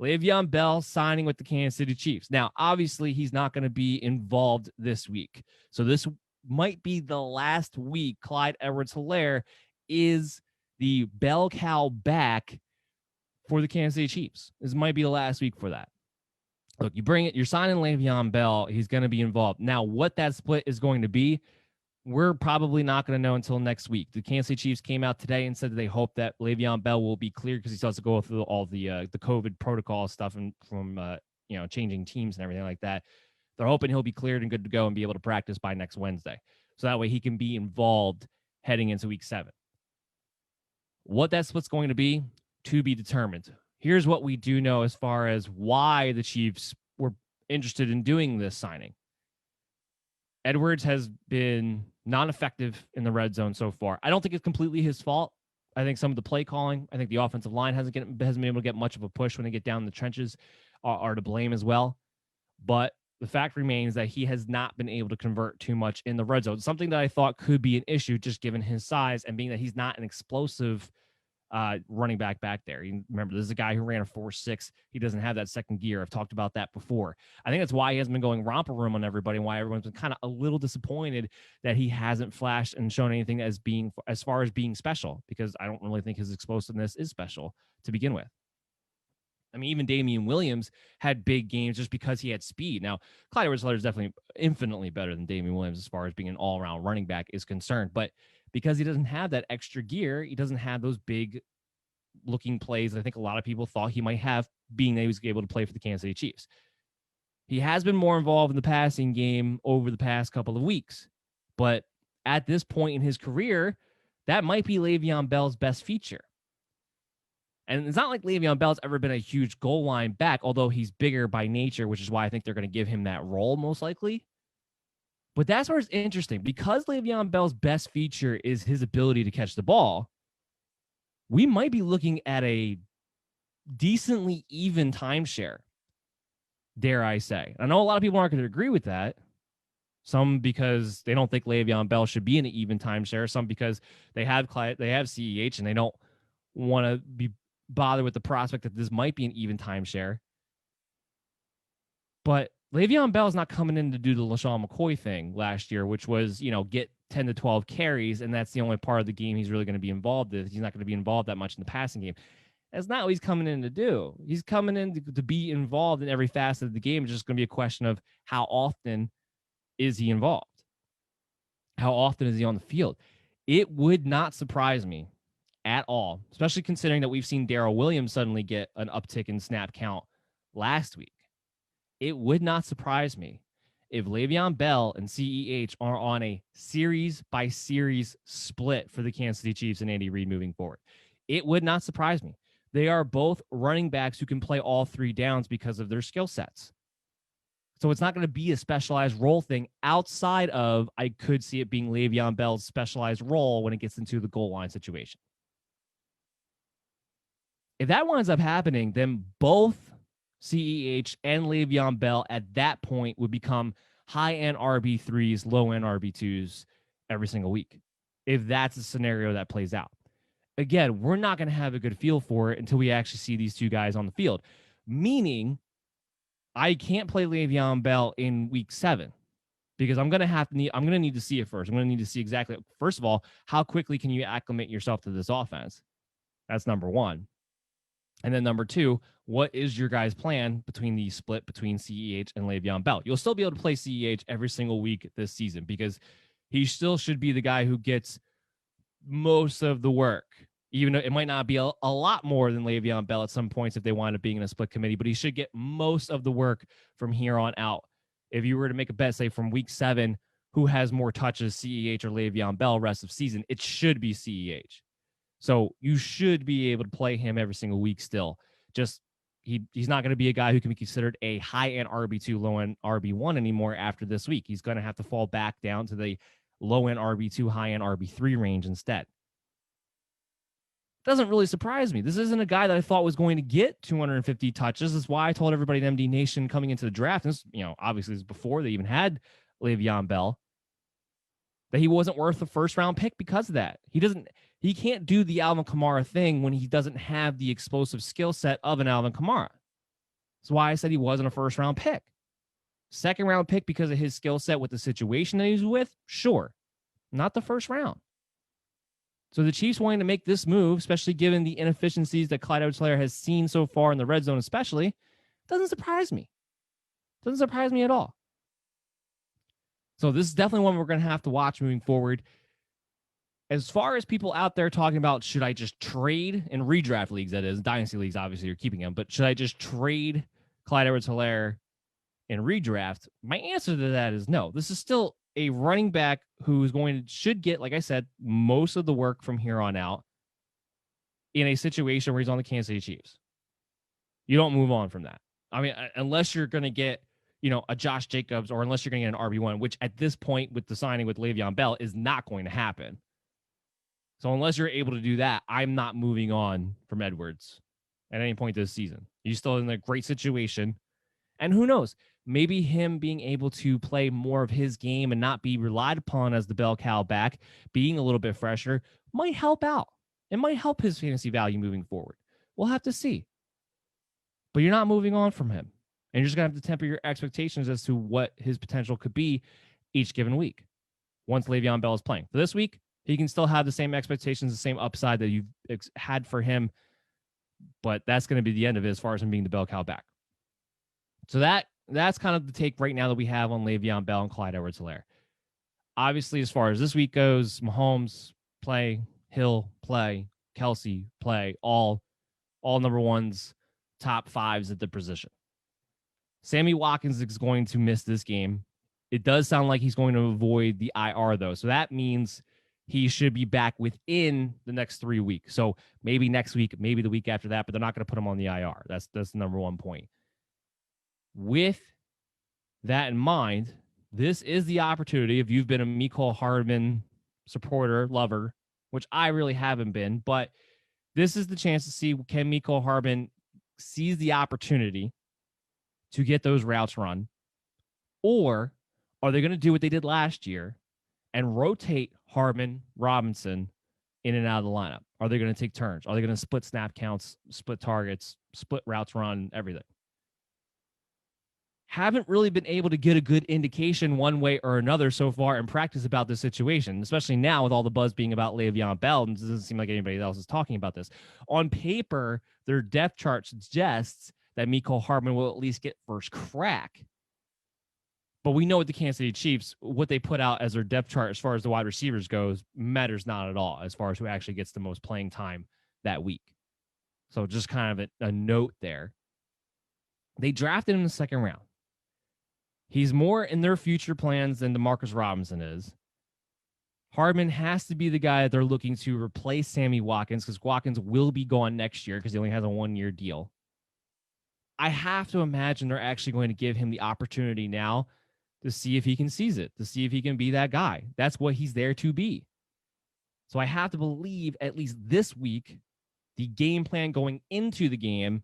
Le'Veon Bell signing with the Kansas City Chiefs. Now, obviously, he's not going to be involved this week. So this might be the last week Clyde Edwards-Helaire is the bell cow back for the Kansas City Chiefs. This might be the last week for that. Look, you bring it, you're signing Le'Veon Bell. He's going to be involved. Now, what that split is going to be, we're probably not going to know until next week. The Kansas City Chiefs came out today and said that they hope that Le'Veon Bell will be cleared because he still has to go through all the COVID protocol stuff and from changing teams and everything like that. They're hoping he'll be cleared and good to go and be able to practice by next Wednesday. So that way he can be involved heading into week 7. What that split's going to be, to be determined. Here's what we do know as far as why the Chiefs were interested in doing this signing. Edwards has been non-effective in the red zone so far. I don't think it's completely his fault. I think some of the play calling, I think the offensive line hasn't been able to get much of a push when they get down in the trenches are to blame as well. But the fact remains that he has not been able to convert too much in the red zone, something that I thought could be an issue just given his size and being that he's not an explosive running back there. You remember, this is a guy who ran a 4.6. He doesn't have that second gear. I've talked about that before. I think that's why he hasn't been going romper room on everybody and why everyone's been kind of a little disappointed that he hasn't flashed and shown anything as far as being special, because I don't really think his explosiveness is special to begin with. I mean, even Damian Williams had big games just because he had speed. Now, Clyde Edwards-Helaire is definitely infinitely better than Damian Williams as far as being an all-around running back is concerned. But because he doesn't have that extra gear, he doesn't have those big-looking plays that I think a lot of people thought he might have, being that he was able to play for the Kansas City Chiefs. He has been more involved in the passing game over the past couple of weeks. But at this point in his career, that might be Le'Veon Bell's best feature. And it's not like Le'Veon Bell's ever been a huge goal line back, although he's bigger by nature, which is why I think they're going to give him that role most likely. But that's where it's interesting. Because Le'Veon Bell's best feature is his ability to catch the ball, we might be looking at a decently even timeshare, dare I say. I know a lot of people aren't going to agree with that. Some because they don't think Le'Veon Bell should be in an even timeshare. Some because they have CEH and they don't want to be bothered with the prospect that this might be an even timeshare. But Le'Veon Bell is not coming in to do the LaShawn McCoy thing last year, which was, get 10 to 12 carries, and that's the only part of the game he's really going to be involved in. He's not going to be involved that much in the passing game. That's not what he's coming in to do. He's coming in to be involved in every facet of the game. It's just going to be a question of how often is he involved? How often is he on the field? It would not surprise me at all, especially considering that we've seen Darrell Williams suddenly get an uptick in snap count last week. It would not surprise me if Le'Veon Bell and CEH are on a series-by-series split for the Kansas City Chiefs and Andy Reid moving forward. It would not surprise me. They are both running backs who can play all 3 downs because of their skill sets. So it's not going to be a specialized role thing outside of, I could see it being Le'Veon Bell's specialized role when it gets into the goal line situation. If that winds up happening, then both CEH and Le'Veon Bell at that point would become high-end RB3s, low-end RB2s every single week, if that's a scenario that plays out. Again, we're not going to have a good feel for it until we actually see these two guys on the field, meaning I can't play Le'Veon Bell in week 7 because I'm going to need to see it first. I'm going to need to see exactly, first of all, how quickly can you acclimate yourself to this offense? That's number one. And then number 2, what is your guys' plan between the split between CEH and Le'Veon Bell? You'll still be able to play CEH every single week this season because he still should be the guy who gets most of the work, even though it might not be a lot more than Le'Veon Bell at some points if they wind up being in a split committee, but he should get most of the work from here on out. If you were to make a bet, say from week 7, who has more touches, CEH or Le'Veon Bell rest of season, it should be CEH. So you should be able to play him every single week still. Just he's not going to be a guy who can be considered a high-end RB2, low-end RB1 anymore after this week. He's going to have to fall back down to the low-end RB2, high-end RB3 range instead. Doesn't really surprise me. This isn't a guy that I thought was going to get 250 touches. That's why I told everybody in MD Nation coming into the draft, and this, obviously this is before they even had Le'Veon Bell, that he wasn't worth a first-round pick because of that. He can't do the Alvin Kamara thing when he doesn't have the explosive skill set of an Alvin Kamara. That's why I said he wasn't a first-round pick. Second-round pick because of his skill set with the situation that he's with? Sure. Not the first round. So the Chiefs wanting to make this move, especially given the inefficiencies that Clyde Edwards-Helaire has seen so far in the red zone especially, doesn't surprise me. Doesn't surprise me at all. So this is definitely one we're going to have to watch moving forward. As far as people out there talking about, should I just trade in redraft leagues, that is, dynasty leagues, obviously you're keeping him, but should I just trade Clyde Edwards-Helaire in redraft? My answer to that is no. This is still a running back who's should get, like I said, most of the work from here on out in a situation where he's on the Kansas City Chiefs. You don't move on from that. I mean, unless you're going to get, a Josh Jacobs, or unless you're going to get an RB1, which at this point with the signing with Le'Veon Bell is not going to happen. So unless you're able to do that, I'm not moving on from Edwards at any point this season. He's still in a great situation. And who knows, maybe him being able to play more of his game and not be relied upon as the bell cow back, being a little bit fresher, might help out. It might help his fantasy value moving forward. We'll have to see. But you're not moving on from him. And you're just going to have to temper your expectations as to what his potential could be each given week once Le'Veon Bell is playing. For this week, he can still have the same expectations, the same upside that you've had for him. But that's going to be the end of it as far as him being the bell cow back. So that's kind of the take right now that we have on Le'Veon Bell and Clyde Edwards-Helaire. Obviously, as far as this week goes, Mahomes play, Hill play, Kelsey play, all number ones, top fives at the position. Sammy Watkins is going to miss this game. It does sound like he's going to avoid the IR, though. So that means he should be back within the next 3 weeks. So maybe next week, maybe the week after that, but they're not going to put him on the IR. That's the number one point. With that in mind, this is the opportunity, if you've been a Mecole Hardman supporter, lover, which I really haven't been, but this is the chance to see, can Mecole Hardman seize the opportunity to get those routes run, or are they going to do what they did last year and rotate Hardman, Robinson in and out of the lineup? Are they going to take turns? Are they going to split snap counts, split targets, split routes run, everything? Haven't really been able to get a good indication one way or another so far in practice about this situation, especially now with all the buzz being about Le'Veon Bell. And it doesn't seem like anybody else is talking about this. On paper, their depth chart suggests that Mecole Hardman will at least get first crack. But we know with the Kansas City Chiefs, what they put out as their depth chart as far as the wide receivers goes matters not at all as far as who actually gets the most playing time that week. So just kind of a note there. They drafted him in the second round. He's more in their future plans than DeMarcus Robinson is. Hardman has to be the guy that they're looking to replace Sammy Watkins, because Watkins will be gone next year because he only has a 1-year deal. I have to imagine they're actually going to give him the opportunity now to see if he can seize it, to see if he can be that guy. That's what he's there to be. So I have to believe at least this week, the game plan going into the game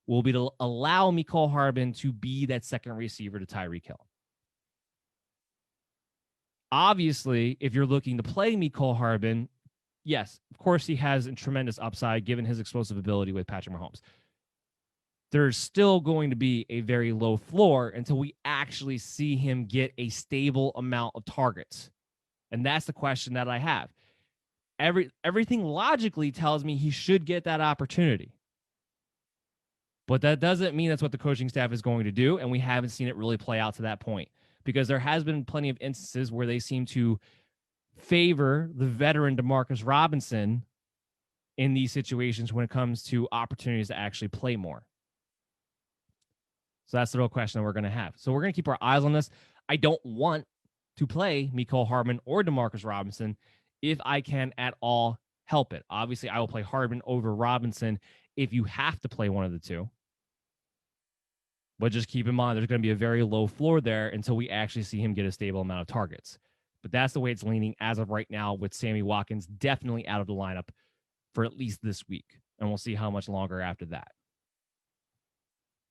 will be to allow Mecole Hardman to be that second receiver to Tyreek Hill. Obviously, if you're looking to play Mecole Hardman, yes, of course he has a tremendous upside given his explosive ability with Patrick Mahomes. There's still going to be a very low floor until we actually see him get a stable amount of targets. And that's the question that I have. Everything logically tells me he should get that opportunity. But that doesn't mean that's what the coaching staff is going to do, and we haven't seen it really play out to that point, because there has been plenty of instances where they seem to favor the veteran DeMarcus Robinson in these situations when it comes to opportunities to actually play more. So that's the real question that we're going to have. So we're going to keep our eyes on this. I don't want to play Mecole Hardman or DeMarcus Robinson if I can at all help it. Obviously, I will play Hardman over Robinson if you have to play one of the two. But just keep in mind, there's going to be a very low floor there until we actually see him get a stable amount of targets. But that's the way it's leaning as of right now, with Sammy Watkins definitely out of the lineup for at least this week. And we'll see how much longer after that.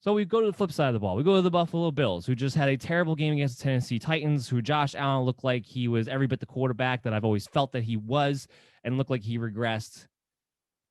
So we go to the flip side of the ball. We go to the Buffalo Bills, who just had a terrible game against the Tennessee Titans, who Josh Allen looked like he was every bit the quarterback that I've always felt that he was, and looked like he regressed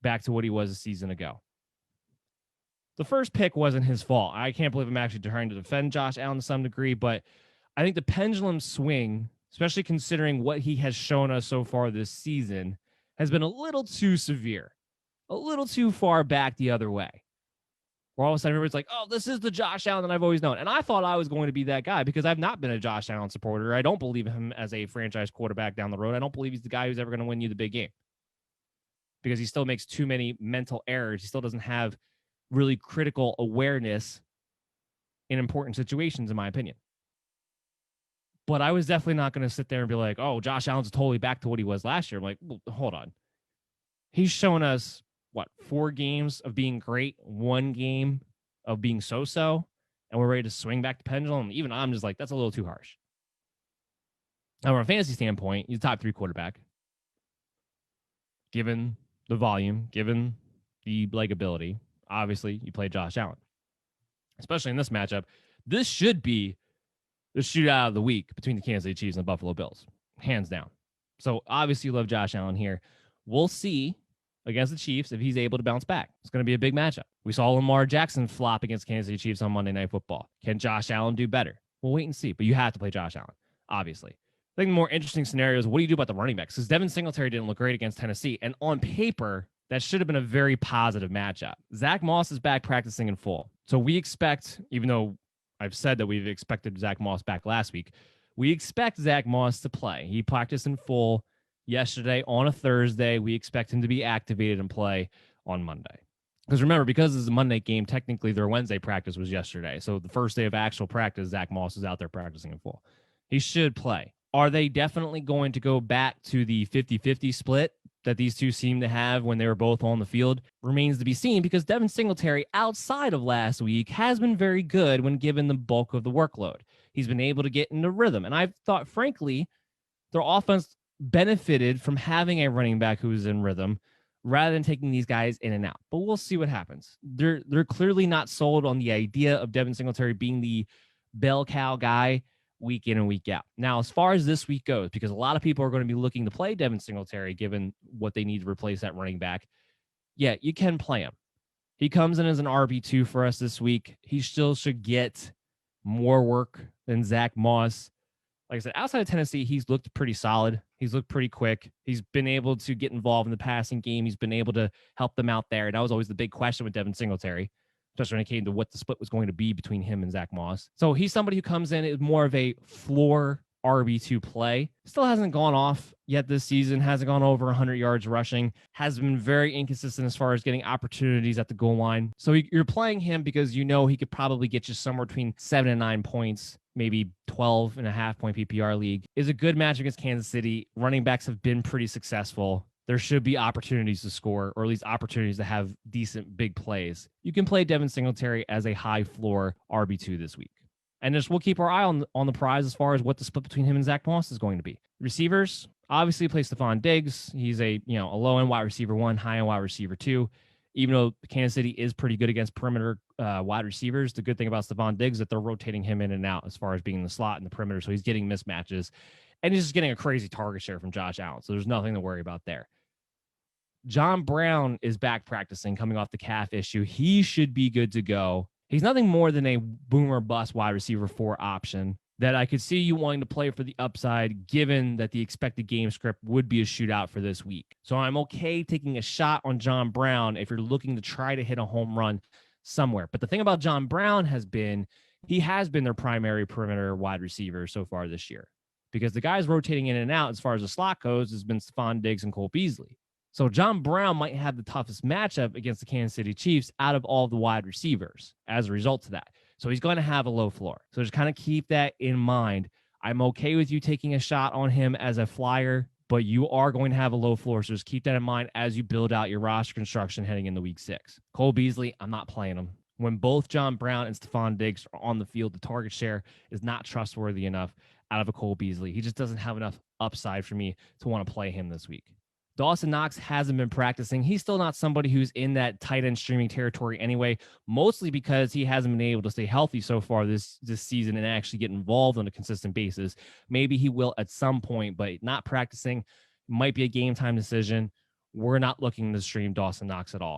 back to what he was a season ago. the first pick wasn't his fault. I can't believe I'm actually trying to defend Josh Allen to some degree, but I think the pendulum swing, especially considering what he has shown us so far this season, has been a little too severe, a little too far back the other way. Where all of a sudden everybody's like, oh, this is the Josh Allen that I've always known. And I thought I was going to be that guy because I've not been a Josh Allen supporter. I don't believe him as a franchise quarterback down the road. I don't believe he's the guy who's ever going to win you the big game because he still makes too many mental errors. He still doesn't have really critical awareness in important situations, in my opinion. But I was definitely not going to sit there and be like, oh, Josh Allen's totally back to what he was last year. I'm like, well, hold on. He's shown us, 4 games of being great, 1 game of being so-so, and we're ready to swing back the pendulum. Even I'm just like, that's a little too harsh. Now, from a fantasy standpoint, he's a top 3 quarterback. Given the volume, given the ability, obviously you play Josh Allen. Especially in this matchup, this should be the shootout of the week between the Kansas City Chiefs and the Buffalo Bills, hands down. So obviously you love Josh Allen here. We'll see against the Chiefs if he's able to bounce back. It's going to be a big matchup. We saw Lamar Jackson flop against Kansas City Chiefs on Monday Night Football. Can Josh Allen do better? We'll wait and see, but you have to play Josh Allen, obviously. I think the more interesting scenario is what do you do about the running backs? Because Devin Singletary didn't look great against Tennessee, and on paper, that should have been a very positive matchup. Zach Moss is back practicing in full. So we expect, even though I've said that we've expected Zach Moss back last week, we expect Zach Moss to play. He practiced in full yesterday on a Thursday. We expect him to be activated and play on Monday. Because remember, because this is a Monday game, technically their Wednesday practice was yesterday. So the first day of actual practice, Zach Moss is out there practicing in full. He should play. Are they definitely going to go back to the 50-50 split that these two seem to have when they were both on the field? Remains to be seen, because Devin Singletary, outside of last week, has been very good when given the bulk of the workload. He's been able to get into rhythm. And I thought, frankly, their offense benefited from having a running back who is in rhythm rather than taking these guys in and out. But we'll see what happens. They're clearly not sold on the idea of Devin Singletary being the bell cow guy week in and week out. Now, as far as this week goes, because a lot of people are going to be looking to play Devin Singletary given what they need to replace that running back, yeah, you can play him. He comes in as an RB2 for us this week. He still should get more work than Zach Moss. Like I said, outside of Tennessee, he's looked pretty solid. He's looked pretty quick. He's been able to get involved in the passing game. He's been able to help them out there. And that was always the big question with Devin Singletary, especially when it came to what the split was going to be between him and Zach Moss. So he's somebody who comes in as more of a floor RB2 play. Still hasn't gone off yet this season, hasn't gone over 100 yards rushing, has been very inconsistent as far as getting opportunities at the goal line. So you're playing him because you know he could probably get you somewhere between 7 and 9 points, maybe 12.5 point PPR league. Is a good match against Kansas City. Running backs have been pretty successful. There should be opportunities to score, or at least opportunities to have decent big plays. You can play Devin Singletary as a high floor RB2 this week. And just we'll keep our eye on the prize as far as what the split between him and Zach Moss is going to be. Receivers, obviously play Stephon Diggs. He's a low-end wide receiver 1, high-end wide receiver 2. Even though Kansas City is pretty good against perimeter wide receivers, the good thing about Stephon Diggs is that they're rotating him in and out as far as being in the slot and the perimeter, so he's getting mismatches. And he's just getting a crazy target share from Josh Allen, so there's nothing to worry about there. John Brown is back practicing, coming off the calf issue. He should be good to go. He's nothing more than a boomer bust wide receiver 4 option that I could see you wanting to play for the upside, given that the expected game script would be a shootout for this week. So I'm okay taking a shot on John Brown if you're looking to try to hit a home run somewhere. But the thing about John Brown has been, he has been their primary perimeter wide receiver so far this year, because the guys rotating in and out as far as the slot goes has been Stephon Diggs and Cole Beasley. So John Brown might have the toughest matchup against the Kansas City Chiefs out of all the wide receivers as a result of that. So he's going to have a low floor. So just kind of keep that in mind. I'm okay with you taking a shot on him as a flyer, but you are going to have a low floor. So just keep that in mind as you build out your roster construction heading into week 6. Cole Beasley, I'm not playing him. When both John Brown and Stephon Diggs are on the field, the target share is not trustworthy enough out of a Cole Beasley. He just doesn't have enough upside for me to want to play him this week. Dawson Knox hasn't been practicing. He's still not somebody who's in that tight end streaming territory anyway, mostly because he hasn't been able to stay healthy so far this season and actually get involved on a consistent basis. Maybe he will at some point, but not practicing might be a game time decision. We're not looking to stream Dawson Knox at all.